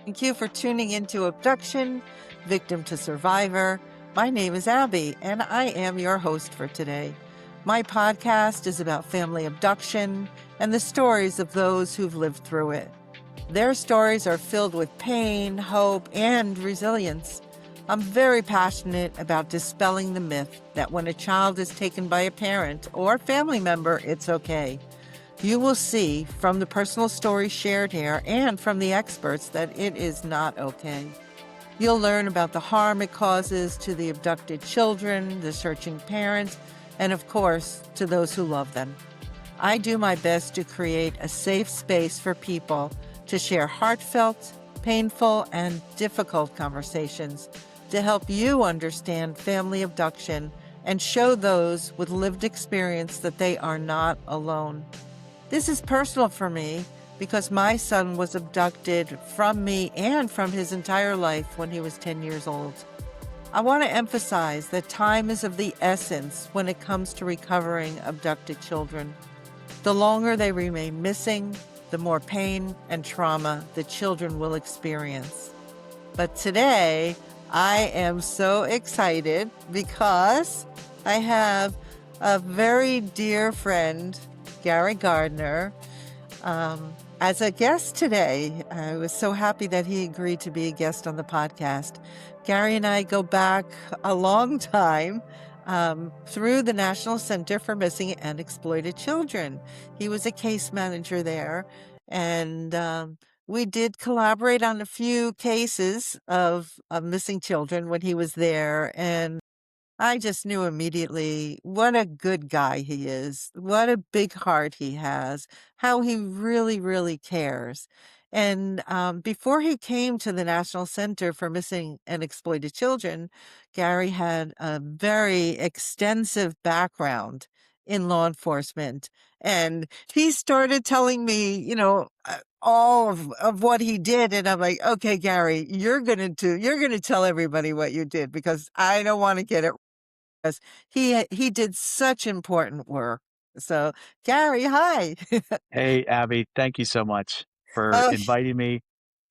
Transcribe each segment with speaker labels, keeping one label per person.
Speaker 1: Thank you for tuning into Abduction, Victim to Survivor. My name is Abby, and I am your host for today. My podcast is about family abduction and the stories of those who've lived through it. Their stories are filled with pain, hope, and resilience. I'm very passionate about dispelling the myth that when a child is taken by a parent or family member, it's okay. You will see from the personal stories shared here and from the experts that it is not okay. You'll learn about the harm it causes to the abducted children, the searching parents, and of course, to those who love them. I do my best to create a safe space for people to share heartfelt, painful, and difficult conversations to help you understand family abduction and show those with lived experience that they are not alone. This is personal for me because my son was abducted from me and from his entire life when he was 10 years old. I want to emphasize that time is of the essence when it comes to recovering abducted children. The longer they remain missing, the more pain and trauma the children will experience. But today, I am so excited because I have a very dear friend, Gary Gardner, as a guest today. I was so happy that he agreed to be a guest on the podcast. Gary and I go back a long time through the National Center for Missing and Exploited Children. He was a case manager there, and we did collaborate on a few cases of missing children when he was there, and I just knew immediately what a good guy he is, what a big heart he has, how he really, really cares. And before he came to the National Center for Missing and Exploited Children, Gary had a very extensive background in law enforcement. And he started telling me, all of what he did. And I'm like, okay, Gary, you're going to tell everybody what you did because I don't want to get it because he did such important work. So, Gary, hi.
Speaker 2: Hey, Abby, thank you so much for
Speaker 1: Oh,
Speaker 2: inviting me,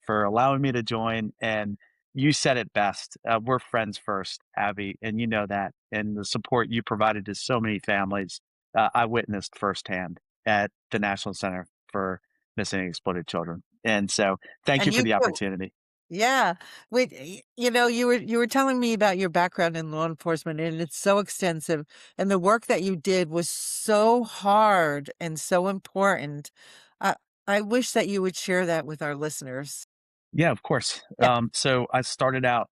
Speaker 2: for allowing me to join. And you said it best. We're friends first, Abby, and you know that. And the support you provided to so many families, I witnessed firsthand at the National Center for Missing and Exploited Children. And so thank you
Speaker 1: and
Speaker 2: for
Speaker 1: you
Speaker 2: the
Speaker 1: too.
Speaker 2: opportunity.
Speaker 1: Yeah. Wait, you were telling me about your background in law enforcement, and it's so extensive, and the work that you did was so hard and so important. I I wish that you would share that with our listeners.
Speaker 2: Yeah, of course.
Speaker 1: Yeah.
Speaker 2: So I started out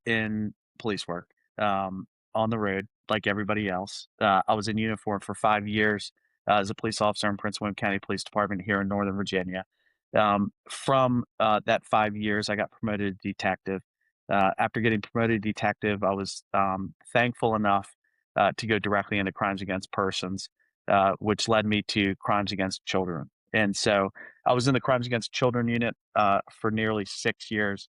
Speaker 2: in police work on the road, like everybody else. I was in uniform for 5 years as a police officer in Prince William County Police Department here in Northern Virginia. From that 5 years, I got promoted to detective. After getting promoted to detective, I was thankful enough to go directly into crimes against persons, which led me to crimes against children. And so I was in the crimes against children unit for nearly 6 years,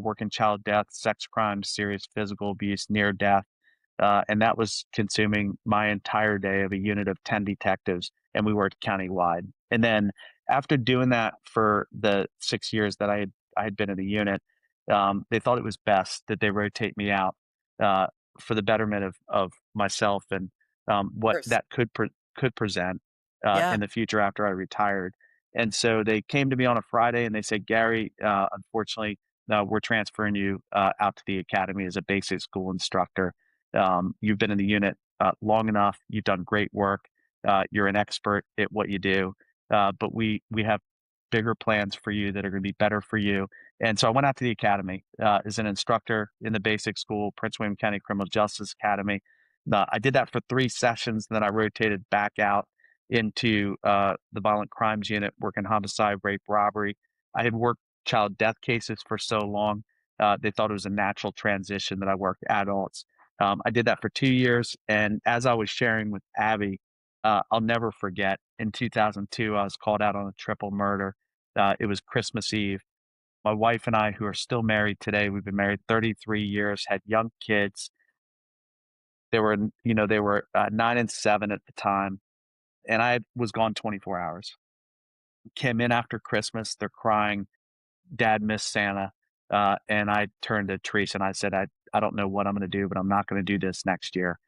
Speaker 2: working child death, sex crimes, serious physical abuse, near death. And that was consuming my entire day of a unit of 10 detectives, and we worked countywide. And then after doing that for the 6 years that I had been in the unit, they thought it was best that they rotate me out uh, for the betterment of myself and what
Speaker 1: First.
Speaker 2: that could present
Speaker 1: Yeah.
Speaker 2: in the future after I retired. And so they came to me on a Friday and they said, Gary, unfortunately, we're transferring you out to the academy as a basic school instructor. You've been in the unit long enough. You've done great work. You're an expert at what you do. But we have bigger plans for you that are going to be better for you. And so I went out to the academy as an instructor in the basic school, Prince William County Criminal Justice Academy. I did that for 3 sessions, and then I rotated back out into the violent crimes unit, working homicide, rape, robbery. I had worked child death cases for so long. They thought it was a natural transition that I worked adults. I did that for 2 years. And as I was sharing with Abby, I'll never forget in 2002, I was called out on a triple murder. It was Christmas Eve. My wife and I, who are still married today, we've been married 33 years, had young kids. They were 9 and 7 at the time, and I was gone 24 hours. Came in after Christmas. They're crying. dad missed Santa. And I turned to Teresa and I said, I don't know what I'm going to do, but I'm not going to do this next year.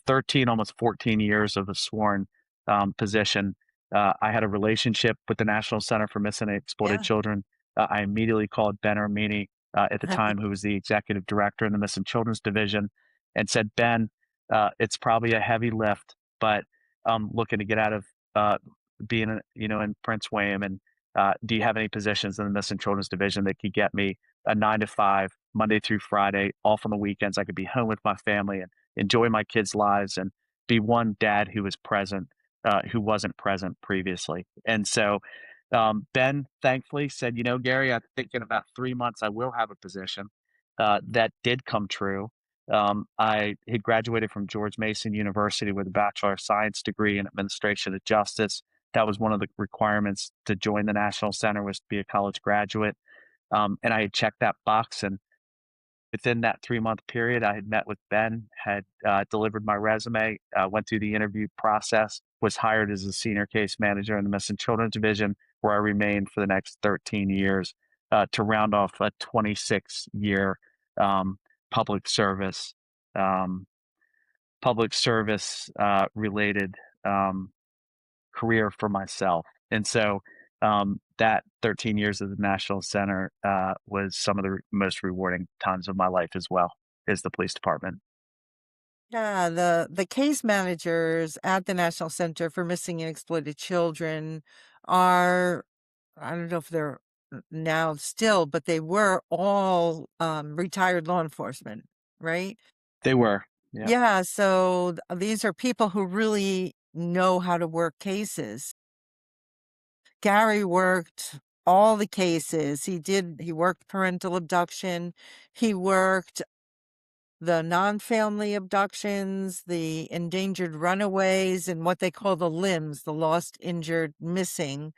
Speaker 2: 13, almost 14 years of a sworn position. I had a relationship with the National Center for Missing and Exploited
Speaker 1: Yeah.
Speaker 2: Children. I immediately called Ben Armini at the time, who was the executive director in the Missing Children's Division, and said, Ben, it's probably a heavy lift, but I'm looking to get out of being, in Prince William. And do you have any positions in the Missing Children's Division that could get me a 9 to 5, Monday through Friday, off on the weekends? I could be home with my family and enjoy my kids' lives and be one dad who was present, who wasn't present previously. And so Ben thankfully said, Gary, I think in about 3 months I will have a position. That did come true. I had graduated from George Mason University with a Bachelor of Science degree in Administration of Justice. That was one of the requirements to join the National Center, was to be a college graduate. And I had checked that box. And within that 3-month period, I had met with Ben, had delivered my resume, went through the interview process, was hired as a senior case manager in the Missing Children's Division, where I remained for the next 13 years to round off a 26-year um, public service, um, related career for myself. And so that 13 years at the National Center was some of the most rewarding times of my life as well, as the police department.
Speaker 1: Yeah, the case managers at the National Center for Missing and Exploited Children are, I don't know if they're now still, but they were all retired law enforcement, right?
Speaker 2: They were. Yeah.
Speaker 1: Yeah, so these are people who really know how to work cases. Gary worked all the cases. He worked parental abduction. He worked the non-family abductions, the endangered runaways, and what they call the limbs, the lost, injured, missing.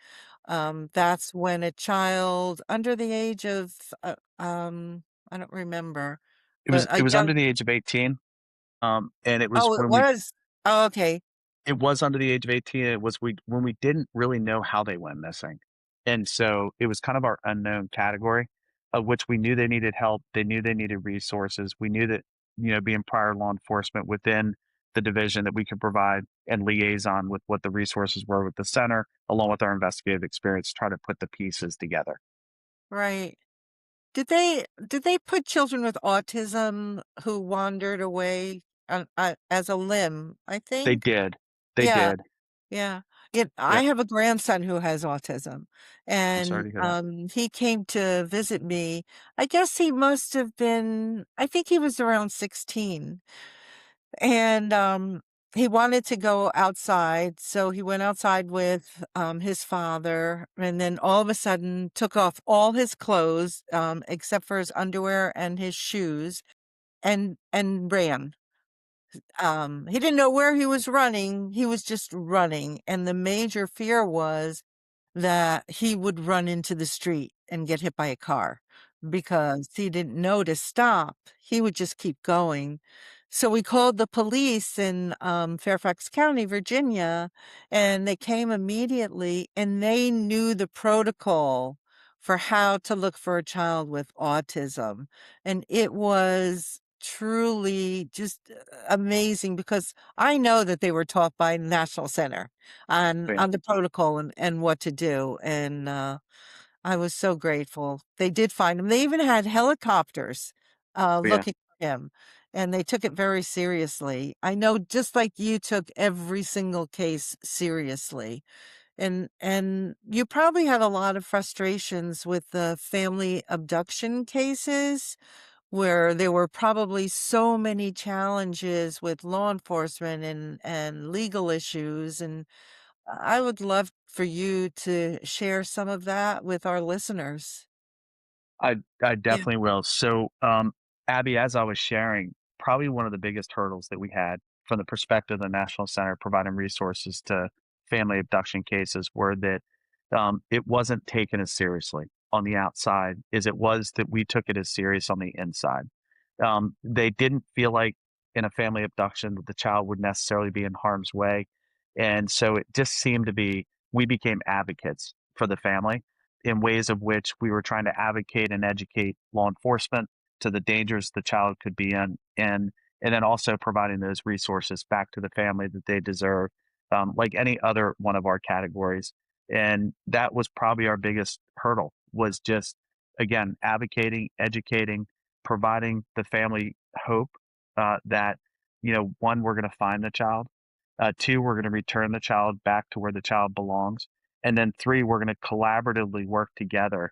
Speaker 1: That's when a child under the age of, I don't remember,
Speaker 2: It
Speaker 1: but
Speaker 2: was
Speaker 1: a
Speaker 2: it was
Speaker 1: young,
Speaker 2: under the age of 18. And it was
Speaker 1: oh, it
Speaker 2: when we
Speaker 1: was. Oh, okay.
Speaker 2: It was under the age of 18. It was when we didn't really know how they went missing. And so it was kind of our unknown category, of which we knew they needed help. They knew they needed resources. We knew that, being prior law enforcement within the division, that we could provide and liaison with what the resources were with the center, along with our investigative experience, try to put the pieces together.
Speaker 1: Right. Did they put children with autism who wandered away as a limb, I
Speaker 2: They
Speaker 1: think?
Speaker 2: did. They
Speaker 1: Yeah.
Speaker 2: did.
Speaker 1: Yeah. Yeah, I
Speaker 2: Yep.
Speaker 1: have a grandson who has autism,
Speaker 2: I'm sorry
Speaker 1: and,
Speaker 2: to hear that.
Speaker 1: he came to visit me. I guess he must have been, I think he was around 16, and, he wanted to go outside, so he went outside with, his father, and then all of a sudden took off all his clothes, except for his underwear and his shoes, and ran. He didn't know where he was running. He was just running. And the major fear was that he would run into the street and get hit by a car because he didn't know to stop. He would just keep going. So we called the police in Fairfax County, Virginia, and they came immediately and they knew the protocol for how to look for a child with autism. And it was truly just amazing because I know that they were taught by National Center on
Speaker 2: But yeah.
Speaker 1: on the protocol and what to do, and, I was so grateful. They did find him. They even had helicopters,
Speaker 2: But yeah.
Speaker 1: looking for him, and they took it very seriously. I know just like you took every single case seriously, and you probably had a lot of frustrations with the family abduction cases where there were probably so many challenges with law enforcement and legal issues, and I would love for you to share some of that with our listeners.
Speaker 2: I
Speaker 1: Yeah.
Speaker 2: definitely will. So, Abby, as I was sharing, probably one of the biggest hurdles that we had from the perspective of the National Center providing resources to family abduction cases were that it wasn't taken as seriously on the outside as it was that we took it as serious on the inside. They didn't feel like in a family abduction that the child would necessarily be in harm's way. And so it just seemed to be, we became advocates for the family. in ways of which we were trying to advocate and educate law enforcement to the dangers the child could be in, and then also providing those resources back to the family that they deserve, like any other one of our categories. And that was probably our biggest hurdle, was just, again, advocating, educating, providing the family hope, that, one, we're going to find the child, two, we're going to return the child back to where the child belongs, and then three, we're going to collaboratively work together,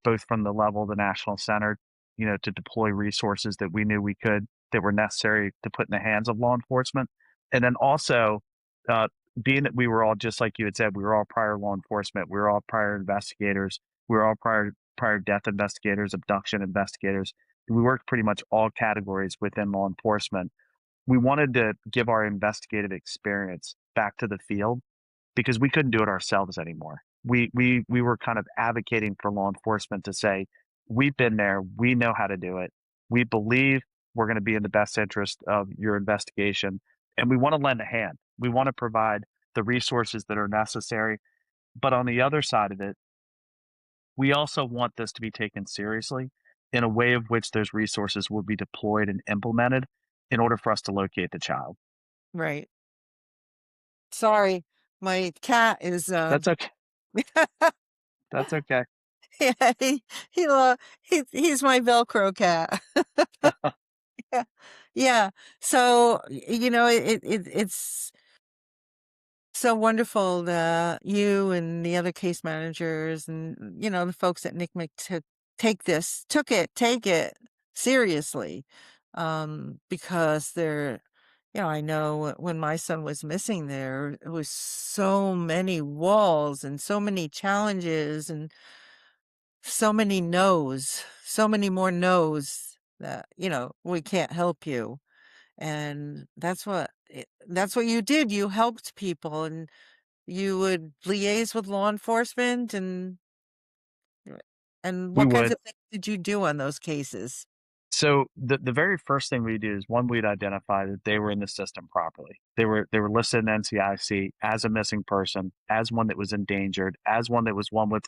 Speaker 2: both from the level of the national center, to deploy resources that we knew we could, that were necessary to put in the hands of law enforcement. And then also, uh, being that we were all, just like you had said, we were all prior law enforcement, we were all prior investigators, we were all prior death investigators, abduction investigators. We worked pretty much all categories within law enforcement. We wanted to give our investigative experience back to the field because we couldn't do it ourselves anymore. We were kind of advocating for law enforcement to say, we've been there, we know how to do it. We believe we're going to be in the best interest of your investigation, and we want to lend a hand. We want to provide the resources that are necessary. But on the other side of it, we also want this to be taken seriously in a way of which those resources will be deployed and implemented in order for us to locate the child.
Speaker 1: Right. Sorry, my cat is,
Speaker 2: That's okay. That's okay.
Speaker 1: yeah, he's my Velcro cat. Yeah. Yeah. So, it's so wonderful that you and the other case managers and, the folks at NCMEC take it seriously. Because I know when my son was missing there was so many walls and so many challenges and so many no's, so many more no's that, we can't help you. And that's what you did. You helped people and you would liaise with law enforcement and
Speaker 2: We
Speaker 1: what kinds
Speaker 2: would.
Speaker 1: of things did you do on those cases?
Speaker 2: So the very first thing we do is, one, we'd identify that they were in the system properly. They were listed in NCIC as a missing person, as one that was endangered, as one that was one with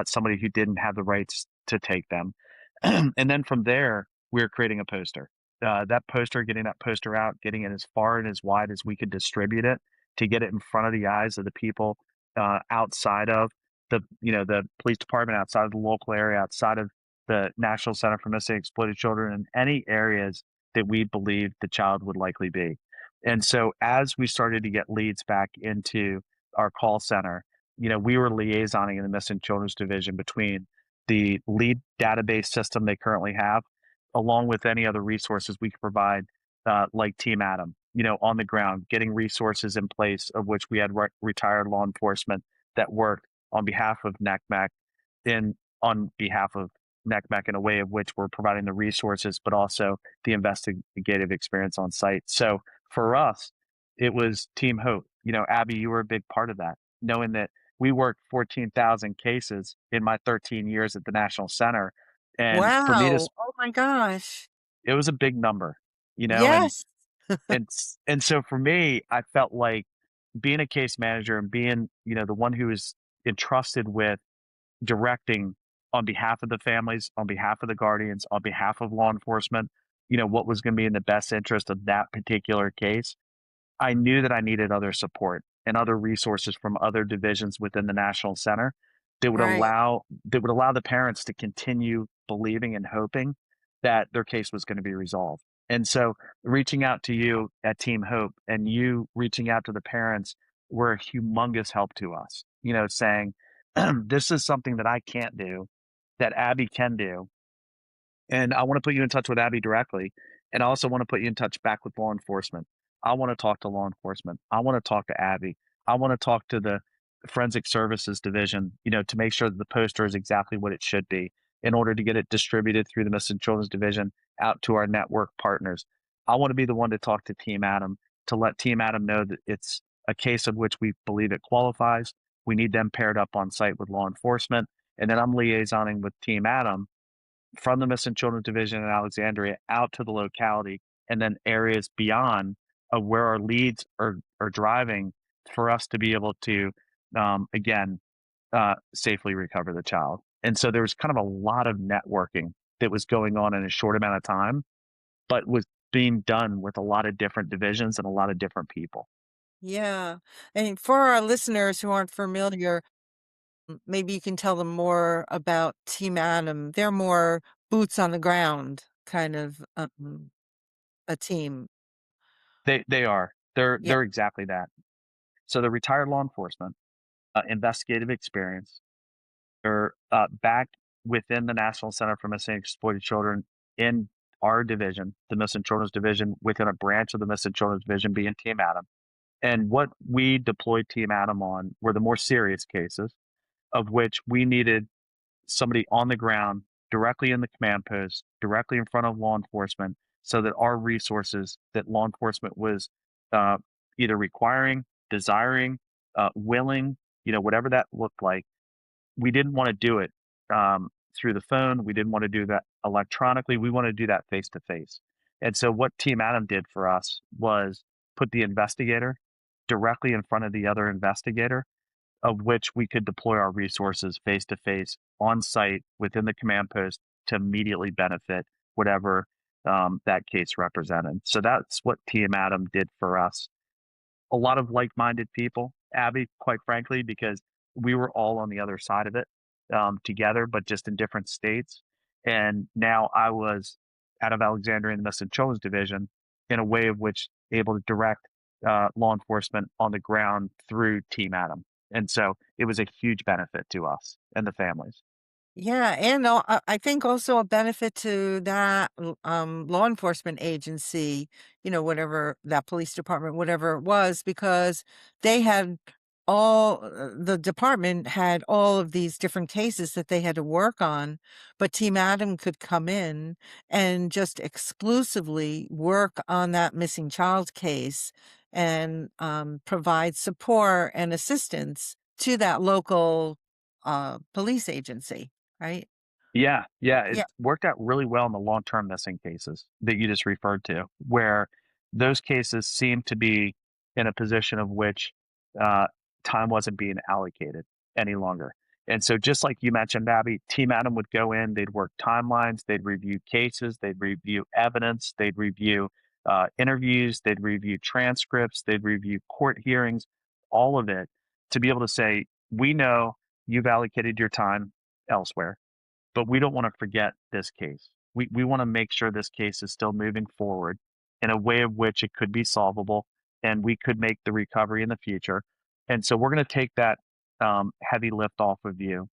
Speaker 2: somebody who didn't have the rights to take them. And then from there, we were creating a poster. Getting that poster out, getting it as far and as wide as we could distribute it, to get it in front of the eyes of the people, outside of the police department, outside of the local area, outside of the National Center for Missing and Exploited Children, in any areas that we believed the child would likely be. And so as we started to get leads back into our call center, we were liaisoning in the Missing Children's Division between the lead database system they currently have, along with any other resources we could provide, like Team Adam, on the ground, getting resources in place, of which we had retired law enforcement that worked on behalf of NCMEC, on behalf of NCMEC, in a way of which we're providing the resources, but also the investigative experience on site. So for us, it was Team Hope. Abby, you were a big part of that, knowing that we worked 14,000 cases in my 13 years at the National Center. And for me
Speaker 1: Wow. Oh my gosh.
Speaker 2: it was a big number, and,
Speaker 1: Yes.
Speaker 2: and so for me, I felt like being a case manager and being, the one who is entrusted with directing on behalf of the families, on behalf of the guardians, on behalf of law enforcement, what was going to be in the best interest of that particular case. I knew that I needed other support and other resources from other divisions within the National Center
Speaker 1: Right.
Speaker 2: that would allow the parents to continue believing and hoping that their case was going to be resolved. And so reaching out to you at Team Hope and you reaching out to the parents were a humongous help to us, saying, this is something that I can't do, that Abby can do, and I want to put you in touch with Abby directly. And I also want to put you in touch back with law enforcement. I want to talk to law enforcement. I want to talk to Abby. I want to talk to the forensic services division, to make sure that the poster is exactly what it should be, in order to get it distributed through the Missing Children's Division out to our network partners. I want to be the one to talk to Team Adam, to let Team Adam know that it's a case of which we believe it qualifies. We need them paired up on site with law enforcement. And then I'm liaisoning with Team Adam from the Missing Children Division in Alexandria out to the locality, and then areas beyond of where our leads are driving, for us to be able to, again, safely recover the child. And so there was kind of a lot of networking that was going on in a short amount of time, but was being done with a lot of different divisions and a lot of different people.
Speaker 1: Yeah. And for our listeners who aren't familiar, maybe you can tell them more about Team Adam. They're more boots on the ground kind of a team.
Speaker 2: They are.
Speaker 1: Yeah.
Speaker 2: They're exactly that. So they're retired law enforcement, investigative experience. They're back within the National Center for Missing and Exploited Children in our division, the Missing Children's Division, within a branch of the Missing Children's Division being Team Adam. And what we deployed Team Adam on were the more serious cases, of which we needed somebody on the ground, directly in the command post, directly in front of law enforcement, so that our resources that law enforcement was uh, either requiring, desiring, willing, whatever that looked like, we didn't want to do it through the phone. We didn't want to do that electronically. We want to do that face to face. And so, what Team Adam did for us was put the investigator directly in front of the other investigator, of which we could deploy our resources face to face on site within the command post to immediately benefit whatever that case represented. So that's what Team Adam did for us. A lot of like-minded people, Abby, quite frankly, because we were all on the other side of it together, but just in different states. And now I was out of Alexandria in the Missing Children's Division in a way of which able to direct law enforcement on the ground through Team Adam. And so it was a huge benefit to us and the families.
Speaker 1: Yeah, and I think also a benefit to that law enforcement agency, whatever that police department, whatever it was, because they had the department had all of these different cases that they had to work on, but Team Adam could come in and just exclusively work on that missing child case and provide support and assistance to that local police agency. Right?
Speaker 2: Yeah, it
Speaker 1: Yeah.
Speaker 2: worked out really well in the long-term missing cases that you just referred to, where those cases seem to be in a position of which uh, time wasn't being allocated any longer. And so, just like you mentioned, Abby, Team Adam would go in, they'd work timelines, they'd review cases, they'd review evidence, they'd review interviews, they'd review transcripts, they'd review court hearings, all of it to be able to say, we know you've allocated your time elsewhere, but we don't want to forget this case. We want to make sure this case is still moving forward in a way of which it could be solvable and we could make the recovery in the future. And so we're going to take that heavy lift off of you.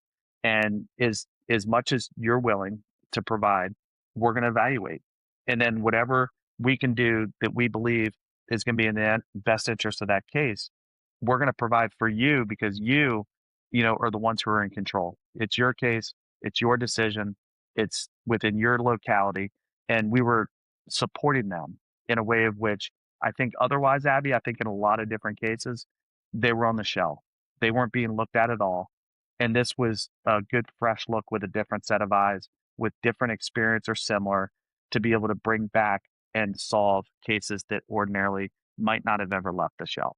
Speaker 2: And as much as you're willing to provide, we're going to evaluate. And then whatever we can do that we believe is going to be in the best interest of that case, we're going to provide for you because you are the ones who are in control. It's your case. It's your decision. It's within your locality. And we were supporting them in a way of which I think otherwise, Abby, I think in a lot of different cases, they were on the shelf. They weren't being looked at all. And this was a good, fresh look with a different set of eyes, with different experience or similar to be able to bring back and solve cases that ordinarily might not have ever left the shelf.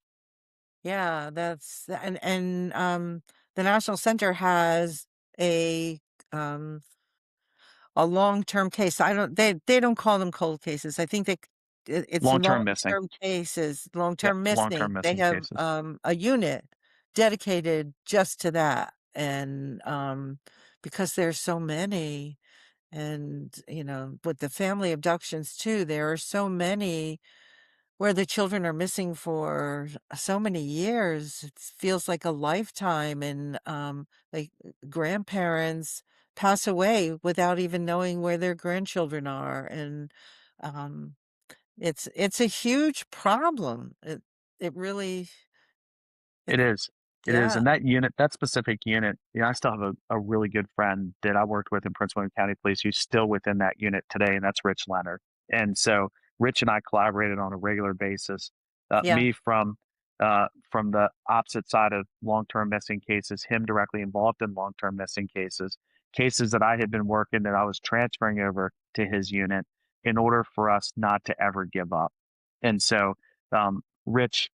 Speaker 1: Yeah, that's the National Center has a um a long-term case. I don't they don't call them cold cases. I think it's
Speaker 2: Long term missing.
Speaker 1: long-term cases,
Speaker 2: Yep.
Speaker 1: long-term
Speaker 2: Long term
Speaker 1: missing. They
Speaker 2: missing
Speaker 1: have
Speaker 2: cases.
Speaker 1: a unit dedicated just to that. And because there's so many, and with the family abductions too, there are so many where the children are missing for so many years. It feels like a lifetime, and like grandparents pass away without even knowing where their grandchildren are, and um, it's a huge problem. It really
Speaker 2: It
Speaker 1: it
Speaker 2: is. It is.
Speaker 1: yeah,
Speaker 2: And that specific unit, I still have a really good friend that I worked with in Prince William County Police who's still within that unit today, and that's Rich Leonard. And so Rich and I collaborated on a regular basis.
Speaker 1: yeah,
Speaker 2: Me from the opposite side of long-term missing cases, him directly involved in long-term missing cases, cases that I had been working that I was transferring over to his unit in order for us not to ever give up. And so Rich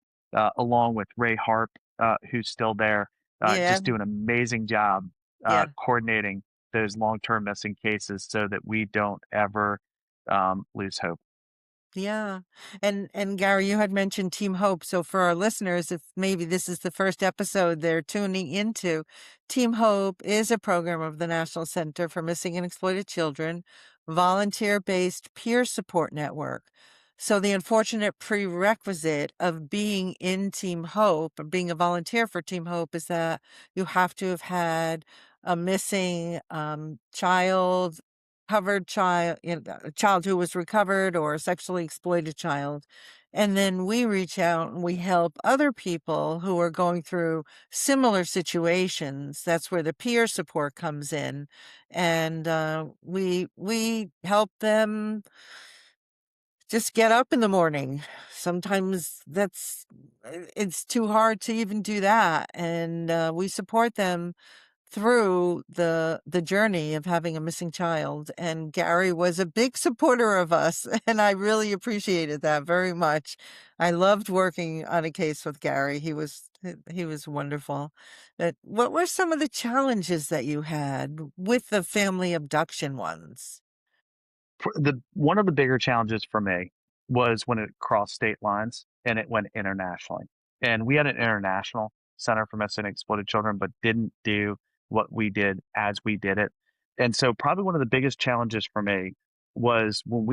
Speaker 2: along with Ray Harp, who's still there.
Speaker 1: Yeah.
Speaker 2: just do an amazing job
Speaker 1: Yeah.
Speaker 2: coordinating those long-term missing cases so that we don't ever lose hope.
Speaker 1: Yeah. And Gary, you had mentioned Team Hope. So for our listeners, if maybe this is the first episode they're tuning into, Team Hope is a program of the National Center for Missing and Exploited Children, volunteer-based peer support network. So the unfortunate prerequisite of being in Team Hope, or being a volunteer for Team Hope, is that you have to have had a missing child, covered child, a child who was recovered, or a sexually exploited child. And then we reach out and we help other people who are going through similar situations. That's where the peer support comes in. And we help them just get up in the morning. Sometimes it's too hard to even do that. And we support them through the journey of having a missing child. And Gary was a big supporter of us, and I really appreciated that very much. I loved working on a case with Gary. He was wonderful. What were some of the challenges that you had with the family abduction ones?
Speaker 2: The one of the bigger challenges for me was when it crossed state lines and it went internationally. And we had an international center for missing and exploited children, but didn't do what we did as we did it. And so probably one of the biggest challenges for me was when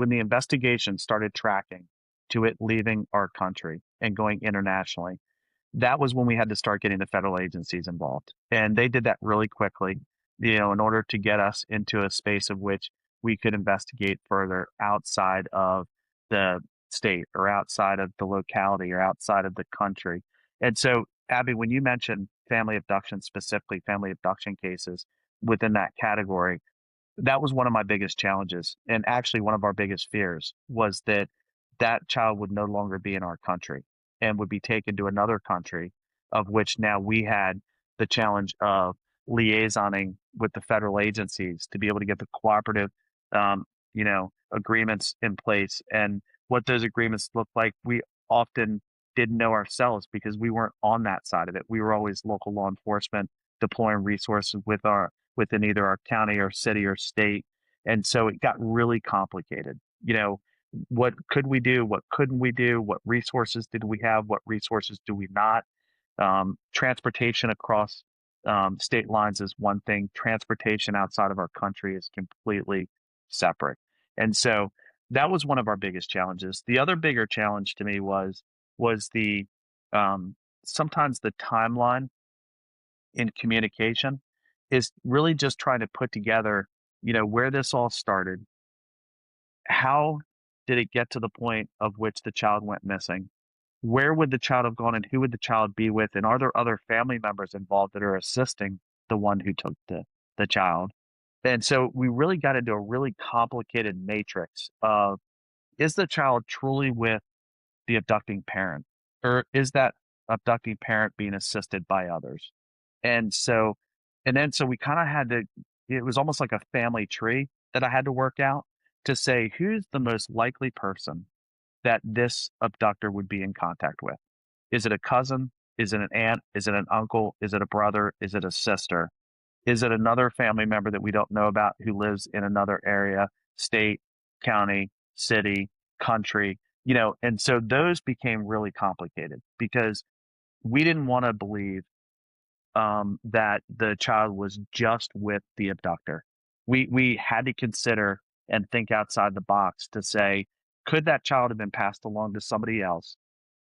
Speaker 2: the investigation started tracking to it leaving our country and going internationally. That was when we had to start getting the federal agencies involved. And they did that really quickly, in order to get us into a space of which we could investigate further outside of the state or outside of the locality or outside of the country. And so, Abby, when you mentioned family abduction, specifically family abduction cases within that category, that was one of my biggest challenges. And actually, one of our biggest fears was that that child would no longer be in our country and would be taken to another country, of which now we had the challenge of liaisoning with the federal agencies to be able to get the cooperative, um, agreements in place. And what those agreements look like, we often didn't know ourselves because we weren't on that side of it. We were always local law enforcement deploying resources within either our county or city or state. And so it got really complicated. What could we do? What couldn't we do? What resources did we have? What resources do we not? Transportation across state lines is one thing. Transportation outside of our country is completely separate. And so that was one of our biggest challenges. The other bigger challenge to me was the um, sometimes the timeline in communication is really just trying to put together, where this all started. How did it get to the point of which the child went missing? Where would the child have gone and who would the child be with? And are there other family members involved that are assisting the one who took the child? And so we really got into a really complicated matrix of, is the child truly with the abducting parent? Or is that abducting parent being assisted by others? And so, so we kind of had to, it was almost like a family tree that I had to work out to say, who's the most likely person that this abductor would be in contact with? Is it a cousin? Is it an aunt? Is it an uncle? Is it a brother? Is it a sister? Is it another family member that we don't know about who lives in another area, state, county, city, country? And so those became really complicated because we didn't want to believe that the child was just with the abductor. We had to consider and think outside the box to say, could that child have been passed along to somebody else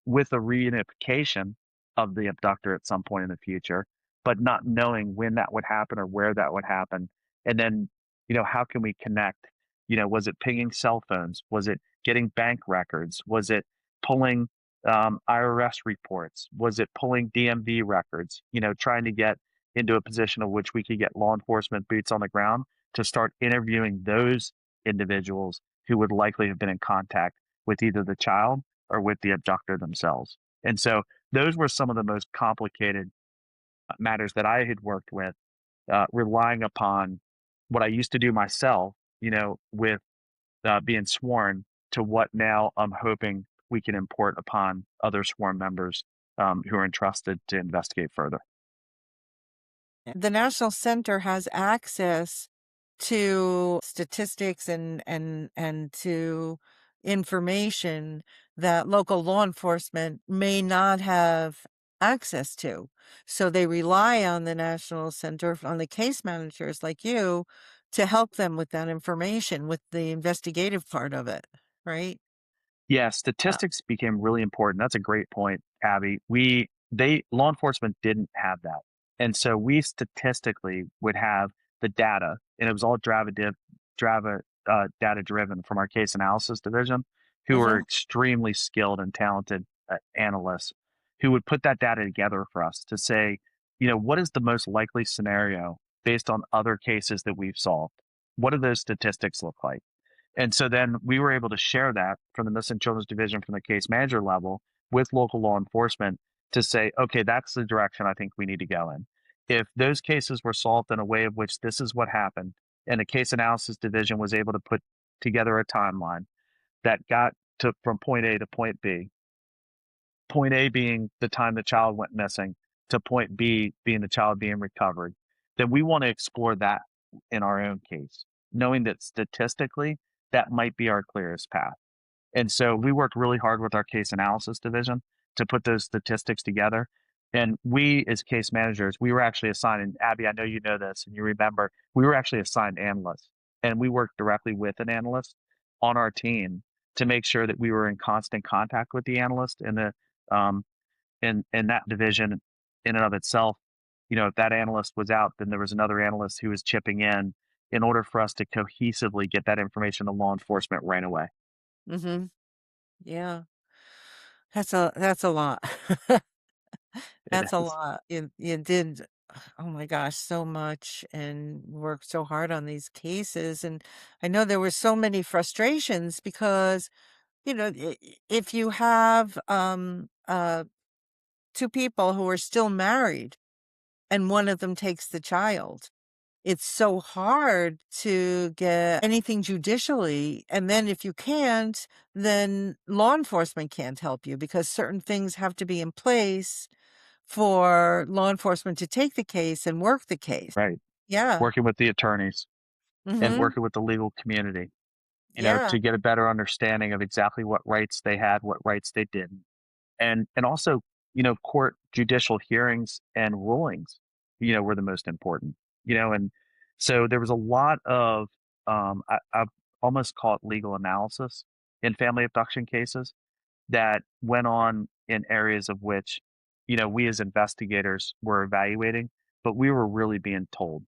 Speaker 2: with a reunification of the abductor at some point in the future, but not knowing when that would happen or where that would happen? And then, how can we connect? Was it pinging cell phones? Was it getting bank records? Was it pulling IRS reports? Was it pulling DMV records? Trying to get into a position of which we could get law enforcement boots on the ground to start interviewing those individuals who would likely have been in contact with either the child or with the abductor themselves. And so those were some of the most complicated matters that I had worked with, relying upon what I used to do myself, with being sworn, to what now I'm hoping we can import upon other sworn members who are entrusted to investigate further.
Speaker 1: the National Center has access to statistics and to information that local law enforcement may not have access to. So they rely on the National Center, on the case managers like you, to help them with that information, with the investigative part of it, right?
Speaker 2: Yeah,
Speaker 1: Uh,
Speaker 2: statistics became really important. That's a great point, Abby. They law enforcement didn't have that. And so we statistically would have the data, and it was all data driven from our case analysis division, who were
Speaker 1: mhm,
Speaker 2: extremely skilled and talented analysts who would put that data together for us to say, what is the most likely scenario based on other cases that we've solved? What do those statistics look like? And so then we were able to share that from the missing children's division from the case manager level with local law enforcement to say, okay, that's the direction I think we need to go in. If those cases were solved in a way of which this is what happened, and the case analysis division was able to put together a timeline that got to from point A to point B, point A being the time the child went missing to point B being the child being recovered, then we want to explore that in our own case, knowing that statistically that might be our clearest path. And so we worked really hard with our case analysis division to put those statistics together. And we, as case managers, we were actually assigned, and Abby, I know you know this and you remember, we were actually assigned analysts. And we worked directly with an analyst on our team to make sure that we were in constant contact with the analyst and the um, in that division in and of itself. If that analyst was out, then there was another analyst who was chipping in order for us to cohesively get that information to law enforcement right away.
Speaker 1: mhm, yeah. That's a lot.
Speaker 2: It
Speaker 1: That's a
Speaker 2: is.
Speaker 1: lot. You did, oh my gosh, so much and worked so hard on these cases. And I know there were so many frustrations because, if you have two people who are still married and one of them takes the child, it's so hard to get anything judicially. And then if you can't, then law enforcement can't help you because certain things have to be in place for law enforcement to take the case and work the case.
Speaker 2: Right.
Speaker 1: Yeah.
Speaker 2: Working with the attorneys and
Speaker 1: Mhm.
Speaker 2: working with the legal community,
Speaker 1: Yeah.
Speaker 2: to get a better understanding of exactly what rights they had, what rights they didn't. And also, court judicial hearings and rulings, were the most important, and so there was a lot of, I almost call it legal analysis in family abduction cases that went on in areas of which, we as investigators were evaluating, but we were really being told,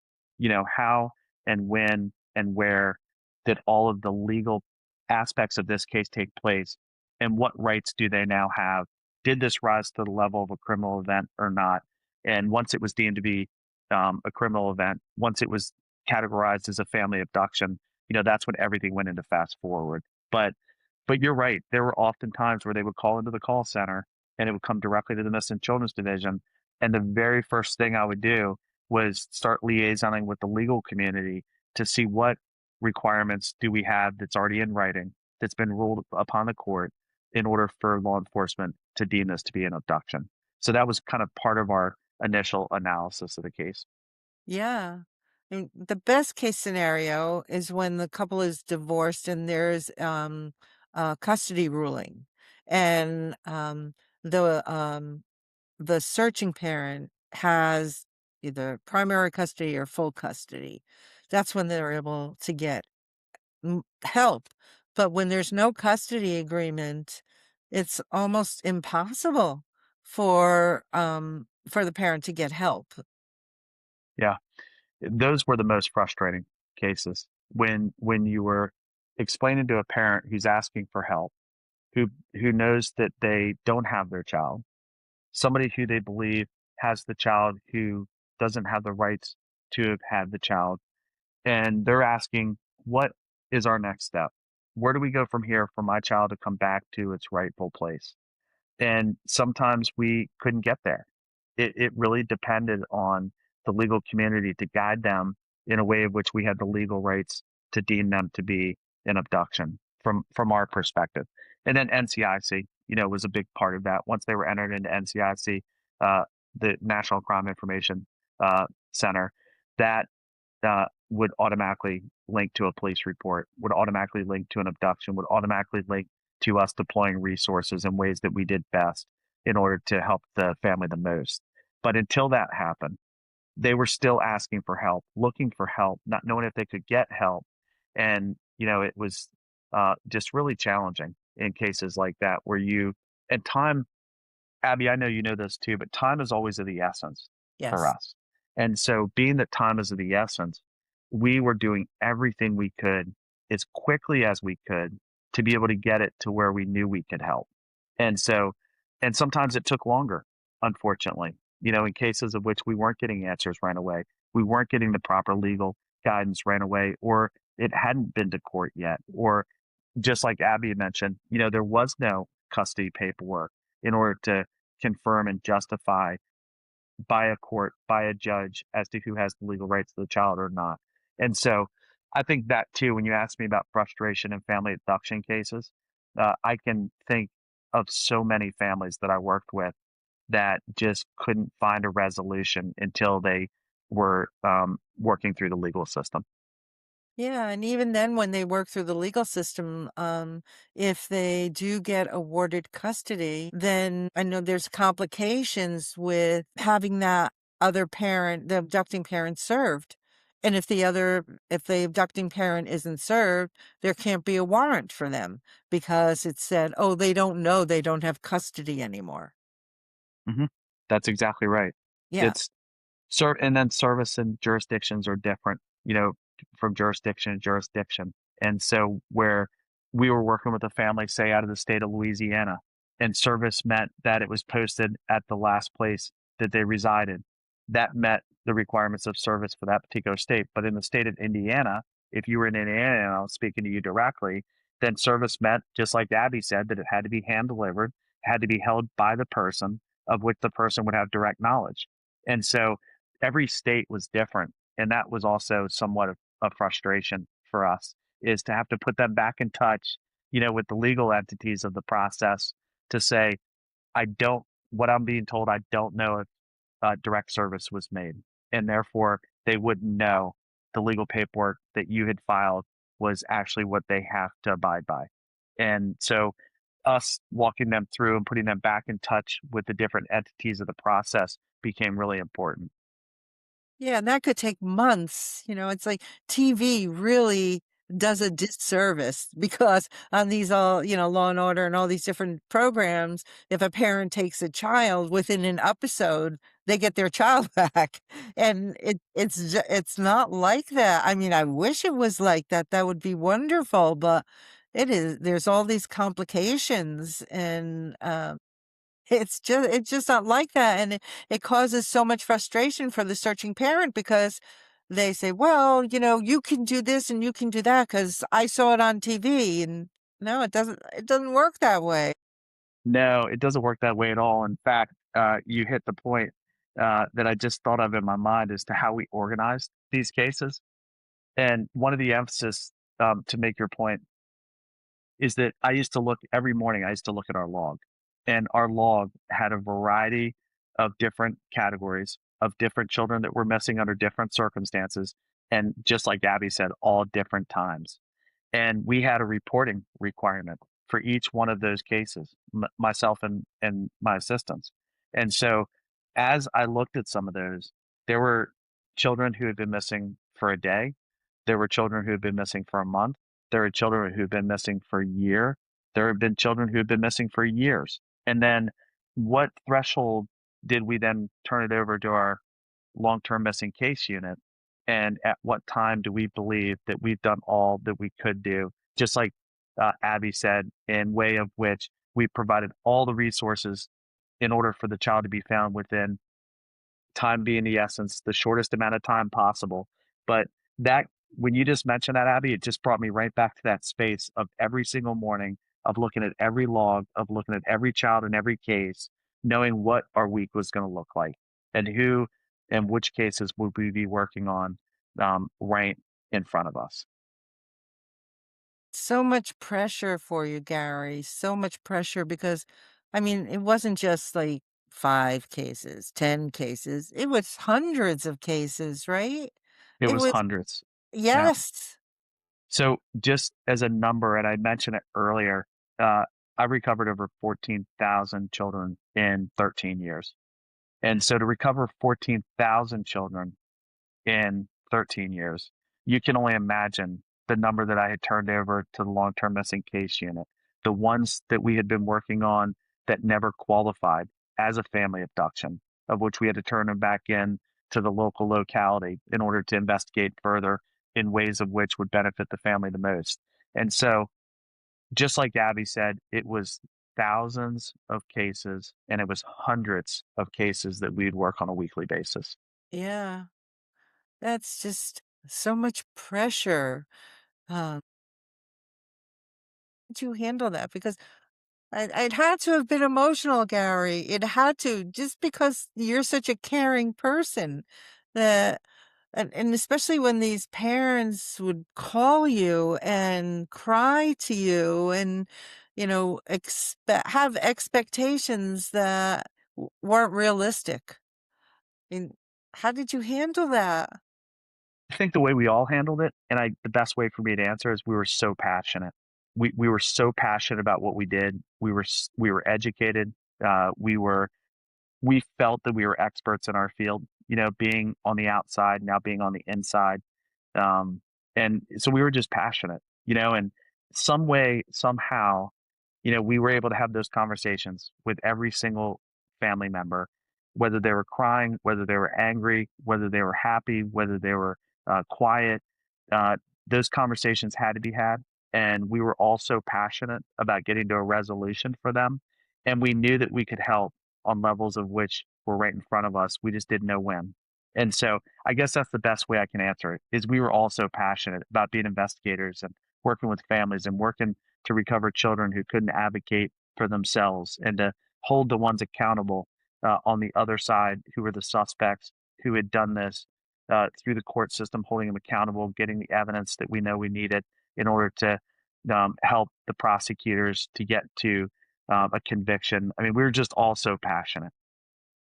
Speaker 2: how and when and where did all of the legal aspects of this case take place and what rights do they now have? Did this rise to the level of a criminal event or not? And once it was deemed to be a criminal event, once it was categorized as a family abduction, that's when everything went into fast forward. But you're right. There were often times where they would call into the call center and it would come directly to the missing children's division. And the very first thing I would do was start liaisoning with the legal community to see what requirements do we have that's already in writing, that's been ruled upon the court in order for law enforcement to deem this to be an abduction. So that was kind of part of our initial analysis of the case.
Speaker 1: Yeah. And the best case scenario is when the couple is divorced and there's a custody ruling and the searching parent has either primary custody or full custody. That's when they're able to get help. But when there's no custody agreement, it's almost impossible for the parent to get help.
Speaker 2: Yeah. Those were the most frustrating cases when you were explaining to a parent who's asking for help, who knows that they don't have their child, somebody who they believe has the child who doesn't have the rights to have had the child, and they're asking, what is our next step? Where do we go from here for my child to come back to its rightful place? And sometimes we couldn't get there. It really depended on the legal community to guide them in a way of which we had the legal rights to deem them to be an abduction from our perspective. And then NCIC, was a big part of that. Once they were entered into NCIC, the National Crime Information center that would automatically link to a police report, would automatically link to an abduction, would automatically link to us deploying resources in ways that we did best in order to help the family the most. But until that happened, they were still asking for help, looking for help, not knowing if they could get help. And, it was just really challenging in cases like that where and time, Abby, I know you know this too, but time is always of the essence for
Speaker 1: Yes.
Speaker 2: us. And so, being that time is of the essence, we were doing everything we could as quickly as we could to be able to get it to where we knew we could help. And so, and sometimes it took longer, unfortunately, in cases of which we weren't getting answers right away, we weren't getting the proper legal guidance right away, or it hadn't been to court yet, or just like Abby had mentioned, there was no custody paperwork in order to confirm and justify by a court, by a judge, as to who has the legal rights to the child or not. And so I think that too, when you ask me about frustration in family abduction cases, I can think of so many families that I worked with that just couldn't find a resolution until they were working through the legal system.
Speaker 1: Yeah, and even then, when they work through the legal system, if they do get awarded custody, then I know there's complications with having that other parent, the abducting parent, served. And if the abducting parent isn't served, there can't be a warrant for them because it said, oh, they don't know they don't have custody anymore.
Speaker 2: Hmm. That's exactly right.
Speaker 1: Yeah.
Speaker 2: It's and then service and jurisdictions are different, from jurisdiction to jurisdiction. And so where we were working with a family, say out of the state of Louisiana, and service meant that it was posted at the last place that they resided. That met the requirements of service for that particular state. But in the state of Indiana, if you were in Indiana and I was speaking to you directly, then service meant, just like Abby said, that it had to be hand delivered, had to be held by the person of which the person would have direct knowledge. And so every state was different. And that was also somewhat of a frustration for us, is to have to put them back in touch, with the legal entities of the process to say, I don't, what I'm being told, I don't know if direct service was made. And therefore, they wouldn't know the legal paperwork that you had filed was actually what they have to abide by. And so, us walking them through and putting them back in touch with the different entities of the process became really important.
Speaker 1: Yeah, and that could take months. It's like TV really does a disservice because on these Law and Order and all these different programs, if a parent takes a child within an episode, they get their child back. And it's not like that. I mean, I wish it was like that. That would be wonderful, but there's all these complications and it's just not like that, and it causes so much frustration for the searching parent because they say, "Well, you can do this and you can do that because I saw it on TV," and no, it doesn't work that way.
Speaker 2: No, it doesn't work that way at all. In fact, you hit the point that I just thought of in my mind as to how we organize these cases. And one of the emphasis, to make your point, is that I used to look every morning, I used to look at our log, and our log had a variety of different categories of different children that were missing under different circumstances. And just like Abby said, all different times. And we had a reporting requirement for each one of those cases, myself and my assistants. And so as I looked at some of those, there were children who had been missing for a day. There were children who had been missing for a month. There are children who have been missing for a year. There have been children who have been missing for years. And then what threshold did we then turn it over to our long-term missing case unit? And at what time do we believe that we've done all that we could do? Just like Abby said, in way of which we provided all the resources in order for the child to be found within time being the essence, the shortest amount of time possible. But that, when you just mentioned that, Abby, it just brought me right back to that space of every single morning of looking at every log, of looking at every child in every case, knowing what our week was going to look like and who and which cases would we be working on right in front of us.
Speaker 1: So much pressure for you, Gary. So much pressure because, I mean, it wasn't just like 5 cases, 10 cases. It was hundreds of cases, right?
Speaker 2: It
Speaker 1: It
Speaker 2: was
Speaker 1: was
Speaker 2: hundreds. Yeah.
Speaker 1: yes.
Speaker 2: So just as a number, and I mentioned it earlier, uh, I recovered over 14,000 children in 13 years. And so to recover 14,000 children in 13 years, you can only imagine the number that I had turned over to the long-term missing case unit, the ones that we had been working on that never qualified as a family abduction, of which we had to turn them back in to the local locality in order to investigate further in ways of which would benefit the family the most. And so, just like Abby said, it was thousands of cases and it was hundreds of cases that we'd work on a weekly basis.
Speaker 1: Yeah. That's just so much pressure. How did you handle that? Because it had to have been emotional, Gary. It had to, just because you're such a caring person that, and especially when these parents would call you and cry to you and, have expectations that weren't realistic. And how did you handle that?
Speaker 2: I think the way we all handled it, and the best way for me to answer is we were so passionate. We were so passionate about what we did. We were educated. We felt that we were experts in our field. Being on the outside, now being on the inside. Um, and so we were just passionate, and some way, somehow, we were able to have those conversations with every single family member, whether they were crying, whether they were angry, whether they were happy, whether they were quiet. Uh, those conversations had to be had. And we were also passionate about getting to a resolution for them. And we knew that we could help on levels of which were right in front of us. We just didn't know when. And so I guess that's the best way I can answer it is we were also passionate about being investigators and working with families and working to recover children who couldn't advocate for themselves and to hold the ones accountable on the other side who were the suspects who had done this through the court system, holding them accountable, getting the evidence that we know we needed in order to help the prosecutors to get to a conviction. I mean, we were just all so passionate,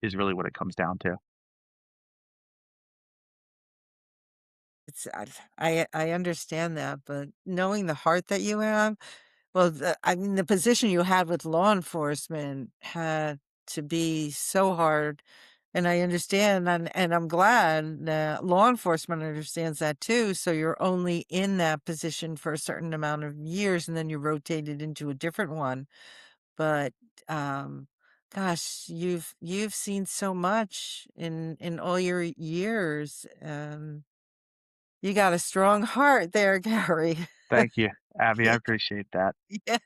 Speaker 2: is really what it comes down to.
Speaker 1: It's I understand that, but knowing the heart that you have, well, I mean, the position you had with law enforcement had to be so hard, and I understand, and I'm glad that law enforcement understands that too. So you're only in that position for a certain amount of years, and then you rotated into a different one. But um, gosh, you've seen so much in all your years. You got a strong heart there, Gary.
Speaker 2: Thank you, Abby. I
Speaker 1: Yeah,
Speaker 2: appreciate that.
Speaker 1: yeah,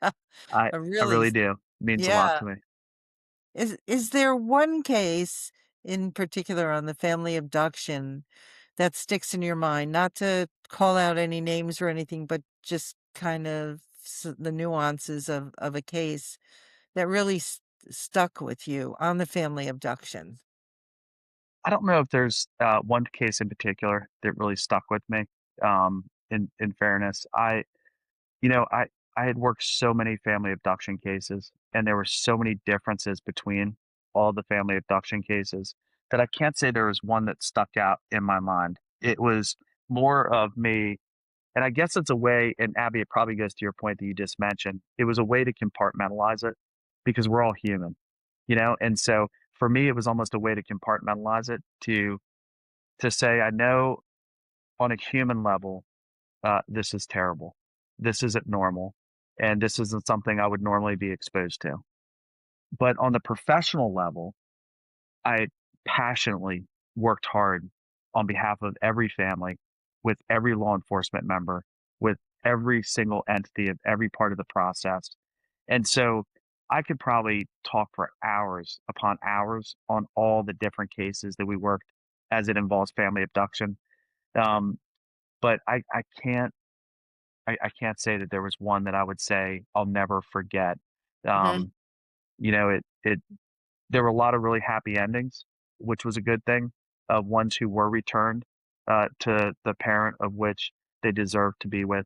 Speaker 2: I
Speaker 1: I
Speaker 2: I
Speaker 1: really
Speaker 2: really do. It means a lot
Speaker 1: yeah.
Speaker 2: to me.
Speaker 1: Is there one case in particular on the family abduction that sticks in your mind? Not to call out any names or anything, but just kind of the nuances of a case that really stuck with you on the family abduction.
Speaker 2: I don't know if there's one case in particular that really stuck with me. In fairness, you know, I I had worked so many family abduction cases, and there were so many differences between all the family abduction cases that I can't say there was one that stuck out in my mind. It was more of me, and I guess it's a way. And Abby, it probably goes to your point that you just mentioned. It was a way to compartmentalize it because we're all human, And so for me, it was almost a way to compartmentalize it to say, I know on a human level, this is terrible. This isn't normal. And this isn't something I would normally be exposed to. But on the professional level, I passionately worked hard on behalf of every family, with every law enforcement member, with every single entity of every part of the process. And so I could probably talk for hours upon hours on all the different cases that we worked as it involves family abduction. Um, but I can't say that there was one that I would say I'll never forget.
Speaker 1: Mhm.
Speaker 2: Um, it there were a lot of really happy endings, which was a good thing, of ones who were returned to the parent of which they deserved to be with,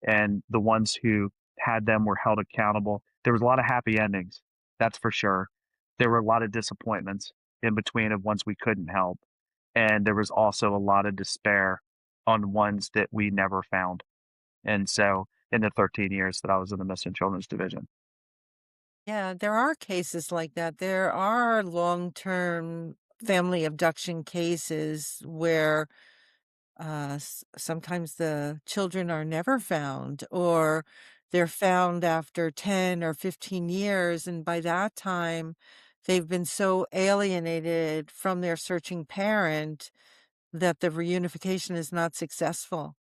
Speaker 2: and the ones who had them were held accountable. There was a lot of happy endings, that's for sure. there were a lot of disappointments in between of ones we couldn't help, and there was also a lot of despair on ones that we never found. And so in the 13 years that I was in the missing children's division.
Speaker 1: Yeah, there are cases like that. There are long-term family abduction cases where sometimes the children are never found, or they're found after 10 or 15 years. And by that time, they've been so alienated from their searching parent that the reunification is not successful.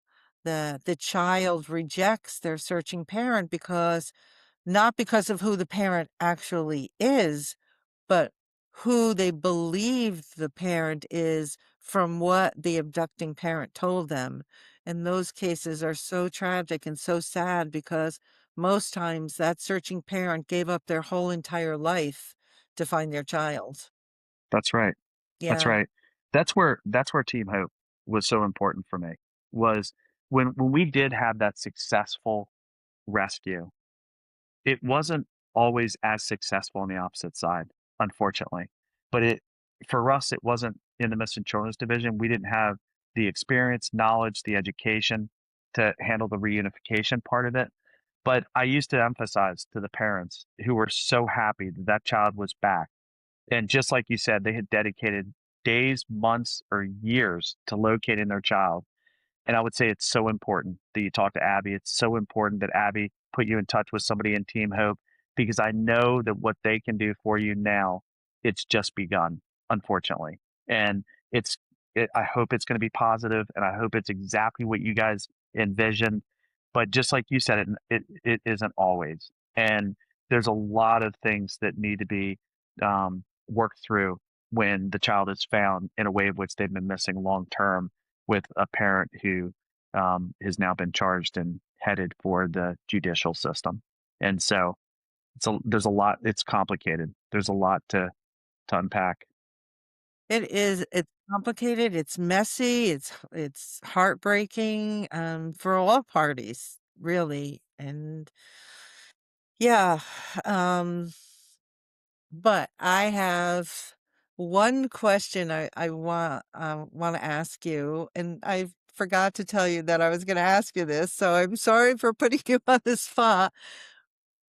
Speaker 1: The child rejects their searching parent because not because of who the parent actually is, but who they believe the parent is from what the abducting parent told them. And those cases are so tragic and so sad because most times that searching parent gave up their whole entire life to find their child.
Speaker 2: That's right. That's
Speaker 1: Yeah.
Speaker 2: right. That's where Team Hope was so important for me, was when we did have that successful rescue, it wasn't always as successful on the opposite side, unfortunately. But it for us, it wasn't in the missing children's division. We didn't have the experience, knowledge, the education to handle the reunification part of it. But I used to emphasize to the parents who were so happy that that child was back. And just like you said, they had dedicated days, months, or years to locating their child. And I would say it's so important that you talk to Abby. It's so important that Abby put you in touch with somebody in Team Hope, because I know that what they can do for you now, it's just begun, unfortunately. And I hope it's going to be positive, and I hope it's exactly what you guys envisioned. But just like you said, it isn't always. And there's a lot of things that need to be worked through when the child is found in a way of which they've been missing long term, with a parent who has now been charged and headed for the judicial system. And so there's a lot. It's complicated. There's a lot to unpack.
Speaker 1: It is, it's complicated, it's messy, it's heartbreaking, for all parties, really, and yeah, um, but I have one question I wanna ask you, and I forgot to tell you that I was gonna ask you this, so I'm sorry for putting you on the spot.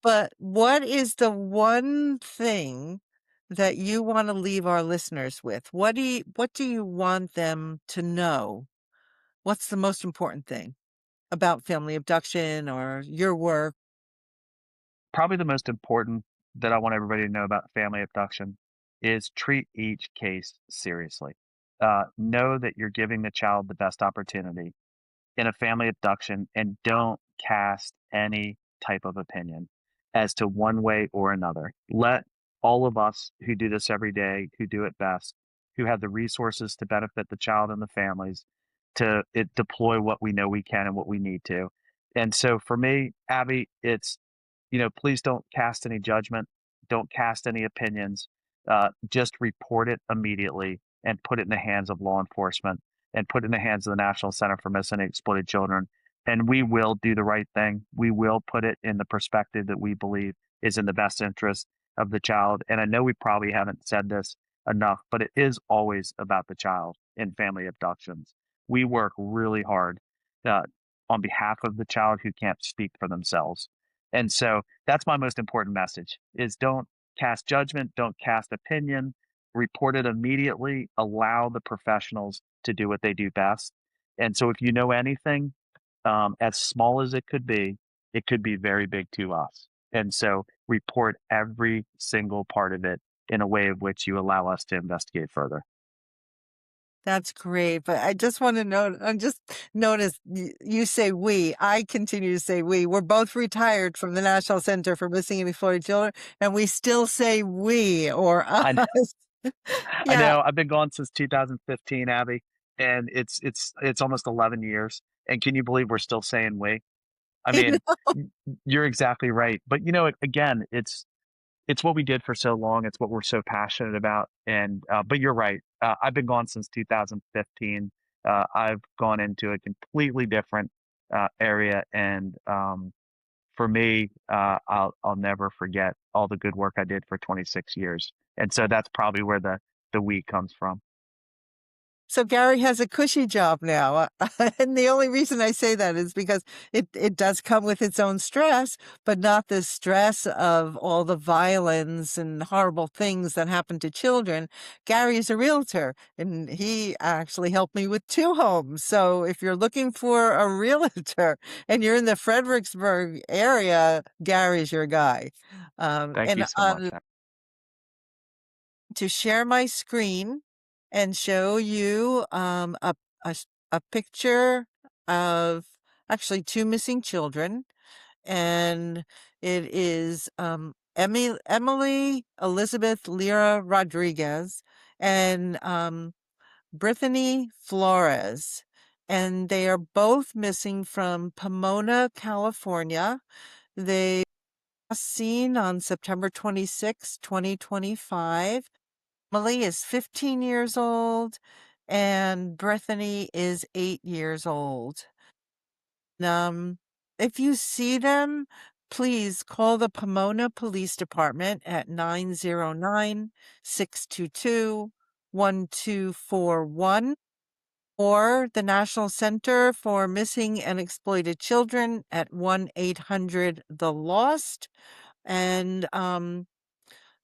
Speaker 1: But what is the one thing that you wanna leave our listeners with? What do you want them to know? What's the most important thing about family abduction or your work?
Speaker 2: Probably the most important that I want everybody to know about family abduction is treat each case seriously. Know that you're giving the child the best opportunity in a family abduction, and don't cast any type of opinion as to one way or another. Let all of us who do this every day, who do it best, who have the resources to benefit the child and the families, deploy what we know we can and what we need to. And so for me, Abby, it's, please don't cast any judgment, don't cast any opinions. Just report it immediately and put it in the hands of law enforcement, and put it in the hands of the National Center for Missing and Exploited Children. And we will do the right thing. We will put it in the perspective that we believe is in the best interest of the child. And I know we probably haven't said this enough, but it is always about the child in family abductions. We work really hard uh, on behalf of the child who can't speak for themselves. And so that's my most important message: is don't cast judgment, don't cast opinion, report it immediately, allow the professionals to do what they do best. And so if you know anything, as small as it could be very big to us. And so report every single part of it in a way of which you allow us to investigate further.
Speaker 1: That's great, but I just wanna know I just noticed you say "we." I continue to say "we." We're both retired from the National Center for Missing and Exploited Children, and we still say "we" or
Speaker 2: I,
Speaker 1: "us."
Speaker 2: I
Speaker 1: Yeah,
Speaker 2: know I've been gone since 2015, Abby, and it's almost 11 years. And can you believe we're still saying we? I
Speaker 1: I
Speaker 2: mean,
Speaker 1: know.
Speaker 2: you're exactly right. But again, it's what we did for so long. It's what we're so passionate about. And but you're right. I've been gone since 2015. I've gone into a completely different area, and for me, I'll never forget all the good work I did for 26 years. And so that's probably where the we comes from.
Speaker 1: So Gary has a cushy job now. And the only reason I say that is because it does come with its own stress, but not the stress of all the violence and horrible things that happen to children. Gary is a realtor, and he actually helped me with 2 homes. So if you're looking for a realtor and you're in the Fredericksburg area, Gary's your guy.
Speaker 2: Thank you
Speaker 1: And
Speaker 2: so much.
Speaker 1: to share my screen and show you a picture of actually 2 missing children. And it is Emily Elizabeth Lira Rodriguez and Brittany Flores. And they are both missing from Pomona, California. They were seen on September 26, 2025. Emily is 15 years old and Brittany is 8 years old. Um, if you see them, please call the Pomona Police Department at 909-622-1241 or the National Center for Missing and Exploited Children at 1-800-THE-LOST. And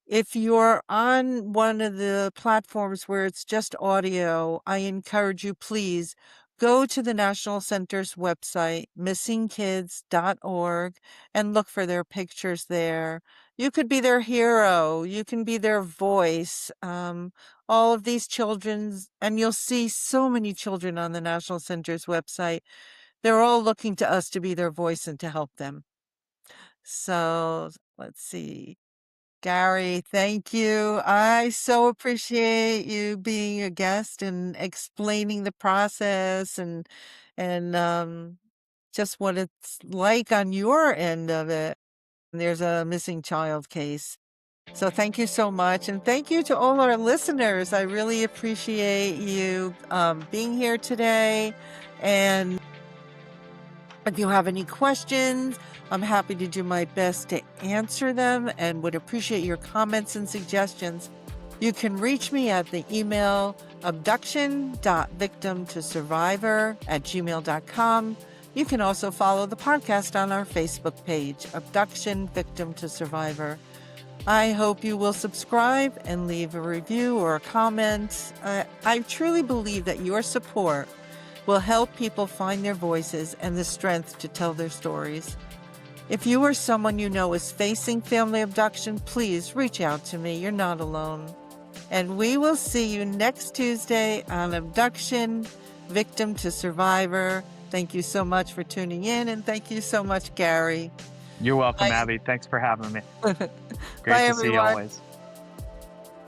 Speaker 1: if you're on one of the platforms where it's just audio, I encourage you, please go to the National Center's website, missingkids.org, and look for their pictures there. You could be their hero. You can be their voice. All of these children's, and you'll see so many children on the National Center's website. They're all looking to us to be their voice and to help them. So let's see. Gary, thank you. I so appreciate you being a guest and explaining the process and just what it's like on your end of it. There's a missing child case. So thank you so much. And thank you to all our listeners. I really appreciate you being here today. And if you have any questions, I'm happy to do my best to answer them and would appreciate your comments and suggestions. You can reach me at the email abduction.victimtosurvivor@gmail.com. You can also follow the podcast on our Facebook page, Abduction Victim to Survivor. I hope you will subscribe and leave a review or a comment. I truly believe that your support will help people find their voices and the strength to tell their stories. If you or someone you know is facing family abduction, please reach out to me. You're not alone. And we will see you next Tuesday on Abduction, Victim to Survivor. Thank you so much for tuning in, and thank you so much, Gary.
Speaker 2: You're welcome,
Speaker 1: Bye.
Speaker 2: Abby. Thanks for having me.
Speaker 1: Bye,
Speaker 2: Great to see you
Speaker 1: everyone.
Speaker 2: always.